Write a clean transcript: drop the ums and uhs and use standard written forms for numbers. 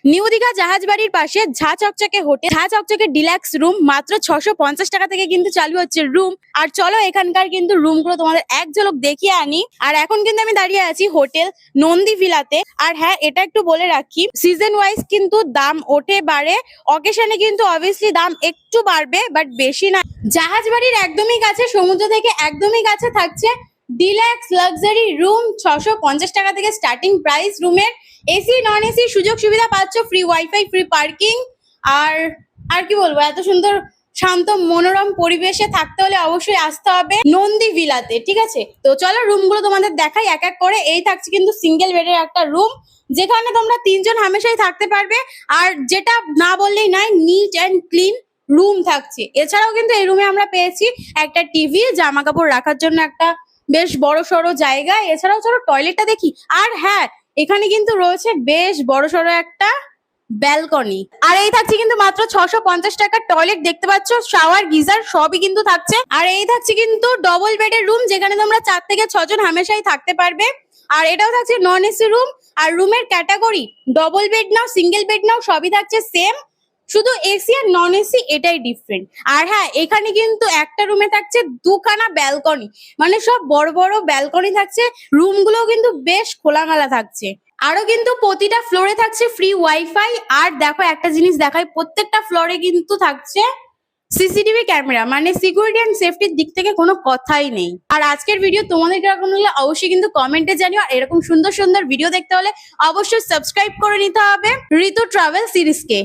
New Digha জাহাজ বাড়ির পাশে ঝা চকচকে হোটেল, ঝা চকচকে ডিলাক্স রুম মাত্র 650 টাকা থেকে কিন্তু চালু হচ্ছে রুম। আর চলো এখানকার কিন্তু রুম গুলো তোমাদের এক ঝলক দেখিয়ে আনি। আর এখন কিন্তু আমি দাঁড়িয়ে আছি হোটেল নন্দী ভিলাতে। আর হ্যাঁ, এটা একটু বলে রাখি, সিজন ওয়াইজ কিন্তু দাম ওঠে বাড়ে, অকেশনে কিন্তু অবভিয়াসলি দাম একটু বাড়বে, বাট বেশি না। জাহাজ বাড়ির একদমই কাছে, সমুদ্র থেকে একদমই কাছে থাকছে ডিলাক্স লাক্সারি রুম। 650 টাকা থেকে স্টার্টিং প্রাইস রুমের। এসি নন এসি সুযোগ সুবিধা পাচ্ছ, ফ্রি ওয়াইফাই, ফ্রি পার্কিং। আর আর কি বলবো, এত সুন্দর শান্ত মনোরম পরিবেশে থাকতে হলে অবশ্যই আসতে হবে নন্দী ভিলাতে, ঠিক আছে? তো চলো রুমগুলো তোমাদের দেখাই এক এক করে। এই থাকছে কিন্তু সিঙ্গেল বেডের একটা রুম, যেখানে তোমরা 3 জন হামেশাই থাকতে পারবে। আর যেটা না বললেই নাই, নিট অ্যান্ড ক্লিন রুম থাকছে। এছাড়াও কিন্তু এই রুমে আমরা পেয়েছি একটা টিভি, জামা কাপড় রাখার জন্য একটা বেশ বড় সড়ো জায়গা। এছাড়াও চলো টয়লেটটা দেখি। আর হ্যাঁ, এখানে কিন্তু রয়েছে বেশ বড় সড়ো একটা ব্যালকনি। আর এই থাকছে কিন্তু মাত্র 650 টাকার টয়লেট, দেখতে পাচ্ছ, শাওয়ার গিজার সবই কিন্তু থাকছে। আর এই থাকছে কিন্তু ডবল বেডের রুম, যেখানে তোমরা 4 থেকে 6 জন হামেশাই থাকতে পারবে। আর এটাও থাকছে নন এসি রুম। আর রুমের ক্যাটাগরি ডবল বেড নাও, সিঙ্গেল বেড নাও, সবই থাকছে সেম, শুধু এসি আর নন এসি এটাই ডিফারেন্ট। আর হ্যাঁ, এখানে কিন্তু একটা রুমে থাকছে 2খানা ব্যালকনি, মানে সব বড় বড় ব্যালকনি থাকছে। রুমগুলো কিন্তু বেশ খোলামেলা থাকছে। আরো কিন্তু প্রতিটা ফ্লোরে থাকছে ফ্রি ওয়াইফাই। আর দেখো একটা জিনিস দেখাই, প্রত্যেকটা ফ্লোরে কিন্তু থাকছে সিসিটিভি ক্যামেরা, মানে সিকিউরিটি এন্ড সেফটির দিক থেকে কোনো কথাই নেই। আর আজকের ভিডিও তোমাদের কেমন হলে অবশ্যই কিন্তু কমেন্টে জানিও। আর এরকম সুন্দর সুন্দর ভিডিও দেখতে হলে অবশ্যই সাবস্ক্রাইব করে নিতে হবে ঋতু ট্রাভেল সিরিজকে।